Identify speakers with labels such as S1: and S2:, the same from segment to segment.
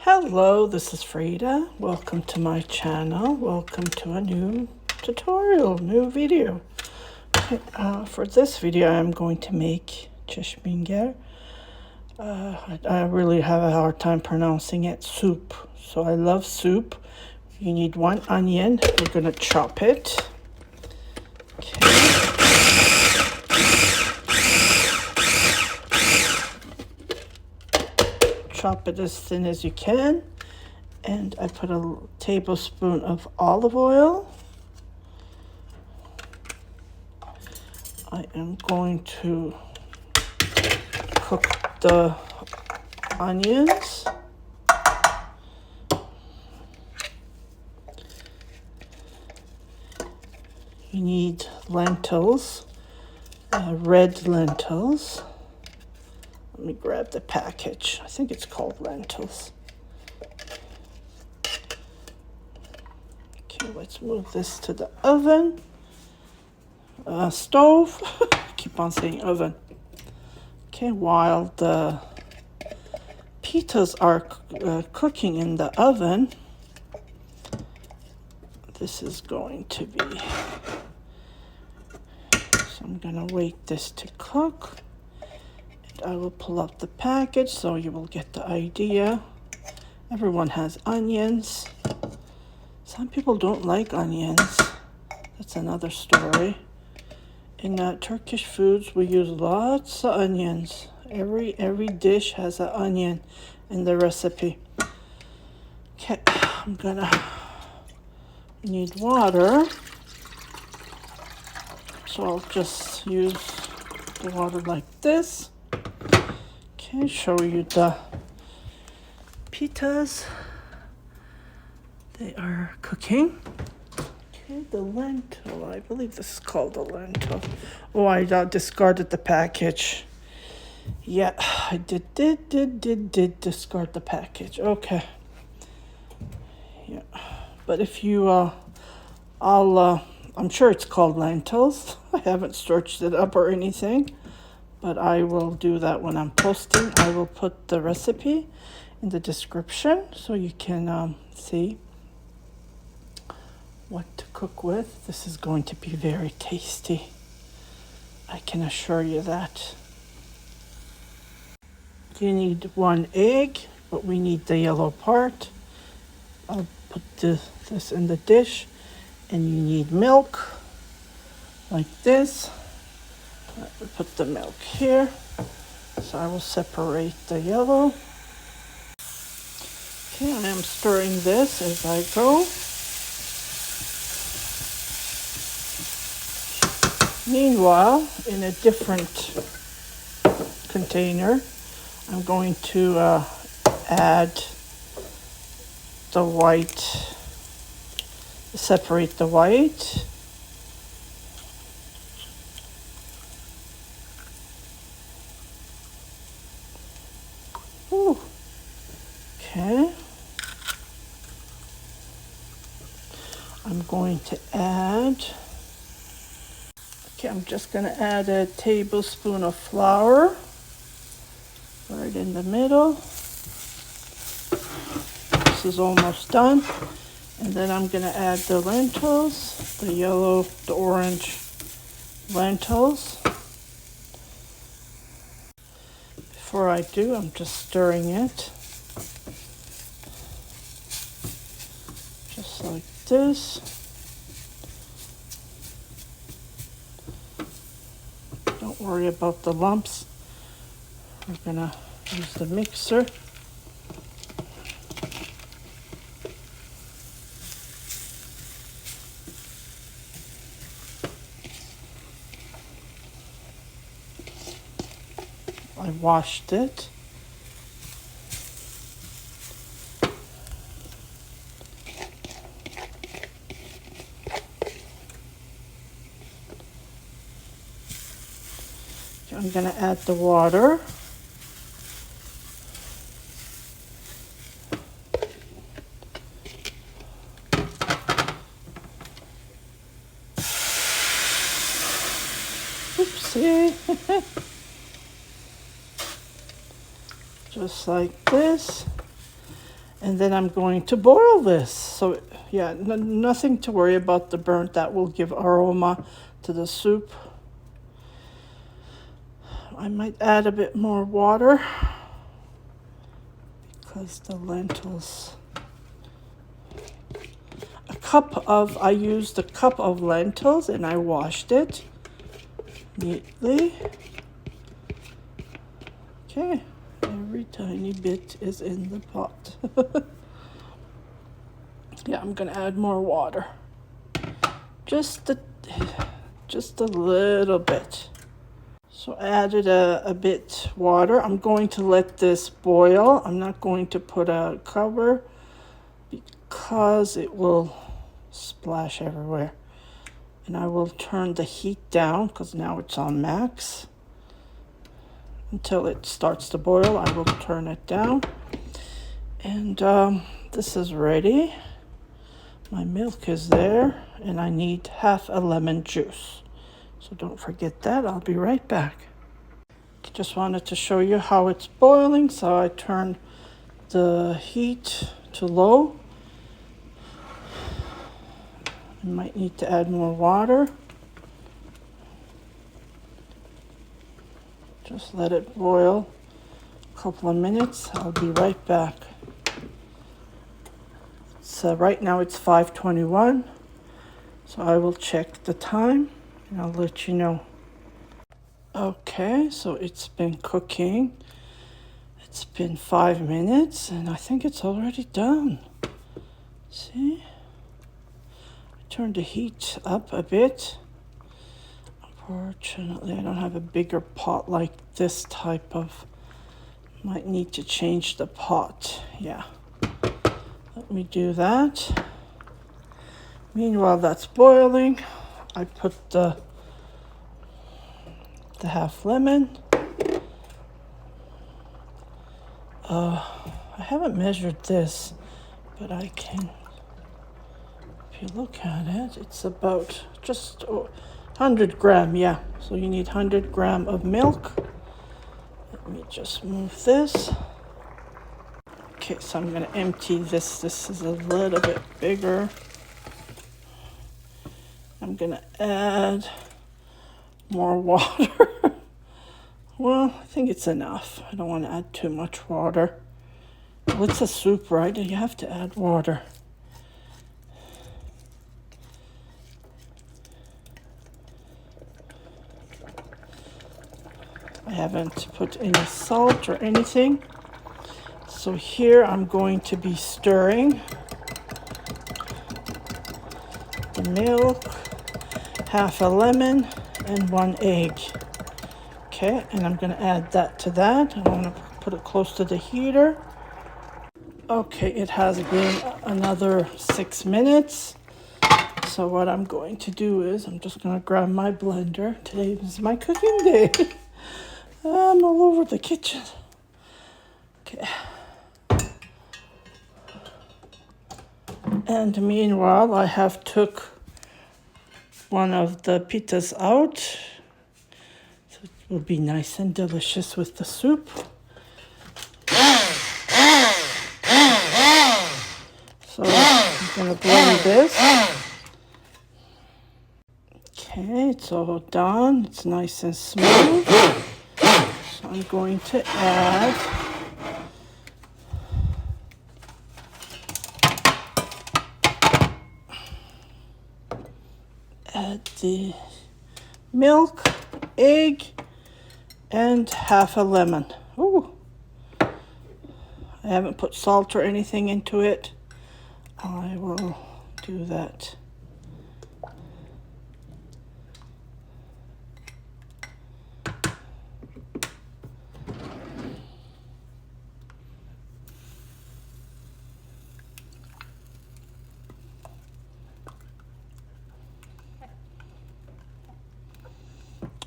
S1: Hello, this is Frida. Welcome to my channel. Welcome to a new tutorial, new video. Okay, for this video, I'm going to make Çeşminigar. I really have a hard time pronouncing it, soup. So I love soup. You need 1 onion. We're going to chop it. Okay. Chop it as thin as you can, and I put a tablespoon of olive oil. I am going to cook the onions. You need lentils, red lentils. Let me grab the package. I think it's called lentils. Okay, let's move this to the oven. Stove. Keep on saying oven. Okay, while the pitas are cooking in the oven, this is going to be... So I'm going to wait this to cook. I will pull up the package so you will get the idea. Everyone has onions. Some people don't like onions. That's another story. In Turkish foods, we use lots of onions. Every dish has an onion in the recipe. Okay, I'm gonna need water. So I'll just use the water like this. Okay, show you the pitas. They are cooking. Okay, the lentil. I believe this is called a lentil. Oh, I discarded the package. Yeah, I did discard the package. Okay. Yeah, but if you, I'm sure it's called lentils. I haven't searched it up or anything. But I will do that when I'm posting. I will put the recipe in the description so you can see what to cook with. This is going to be very tasty. I can assure you that. You need 1 egg, but we need the yellow part. I'll put this in the dish. And you need milk, like this. I will put the milk here, so I will separate the yellow. Okay, I am stirring this as I go. Meanwhile, in a different container, I'm going to add the white, separate the white. Ooh. Okay. I'm going to add, I'm just going to add a tablespoon of flour right in the middle. This is almost done. And then I'm going to add the lentils, the yellow, the orange lentils. Before I do, I'm just stirring it. Just like this. Don't worry about the lumps. We're gonna use the mixer. I washed it. I'm going to add the water. Oopsie. Just like this. And then I'm going to boil this. So yeah, nothing to worry about the burnt. That will give aroma to the soup. I might add a bit more water because the lentils. I used a cup of lentils and I washed it neatly. Okay, every tiny bit is in the pot. Yeah, I'm gonna add more water. Just a little bit. So I added a bit water. I'm going to let this boil. I'm not going to put a cover because it will splash everywhere. And I will turn the heat down because now it's on max. Until it starts to boil, I will turn it down. And this is ready. My milk is there, and I need half a lemon juice. So don't forget that. I'll be right back. Just wanted to show you how it's boiling. So I turned the heat to low. I might need to add more water. Just let it boil a couple of minutes. I'll be right back. So right now it's 5:21. So I will check the time and I'll let you know. Okay, so it's been cooking. It's been 5 minutes and I think it's already done. See? I turned the heat up a bit. Unfortunately, I don't have a bigger pot like this type of. Might need to change the pot. Yeah. Let me do that. Meanwhile, that's boiling. I put the half lemon. I haven't measured this, but I can. If you look at it, it's about just 100 gram, yeah. So you need 100 gram of milk. Let me just move this. Okay, so I'm gonna empty this. This is a little bit bigger. I'm gonna add more water. Well, I think it's enough. I don't want to add too much water. Well, it's a soup, right? You have to add water. I haven't put any salt or anything. So here I'm going to be stirring the milk, half a lemon, and 1 egg. Okay, and I'm gonna add that to that. I want to put it close to the heater. Okay, it has been another 6 minutes. So what I'm going to do is I'm just gonna grab my blender. Today is my cooking day. I'm all over the kitchen. Okay. And meanwhile, I have took one of the pitas out. So it will be nice and delicious with the soup. So I'm gonna blend this. Okay, it's all done. It's nice and smooth. So I'm going to add the milk, egg, and half a lemon. Ooh. I haven't put salt or anything into it. I will do that.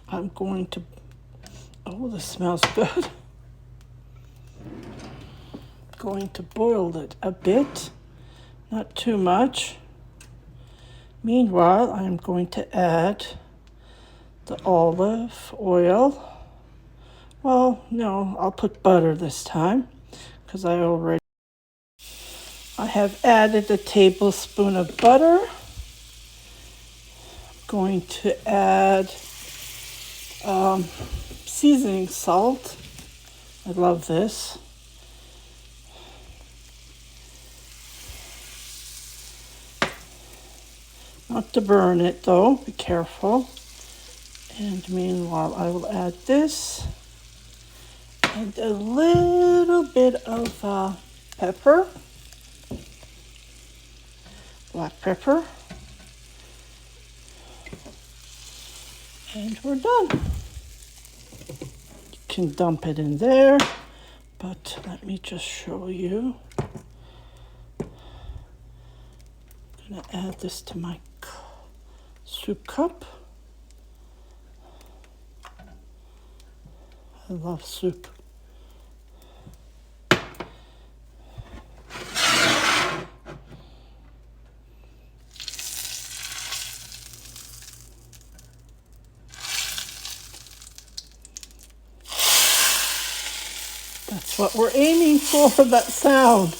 S1: I'm going to, oh, this smells good. Going to boil it a bit, not too much. Meanwhile, I'm going to add the olive oil. Well, no, I'll put butter this time because I already. have added a tablespoon of butter. I'm going to add seasoning salt. I love this. Not to burn it though, be careful. And meanwhile, I will add this. And a little bit of pepper. Black pepper. And we're done. You can dump it in there, but let me just show you. I'm gonna add this to my soup cup. I love soup. That's what we're aiming for, that sound.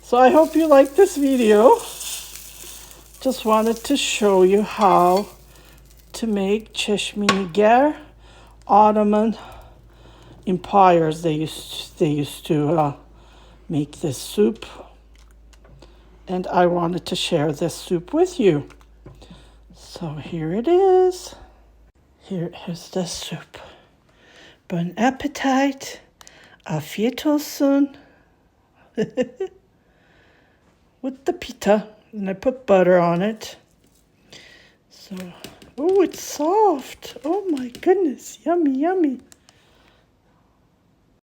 S1: So I hope you like this video. Just wanted to show you how to make Çeşminigar. Ottoman empires, they used to make this soup. And I wanted to share this soup with you. So here it is. Here's the soup. Bon appetit. Afiyet olsun. With the pita. And I put butter on it. So, oh, it's soft. Oh my goodness. Yummy, yummy.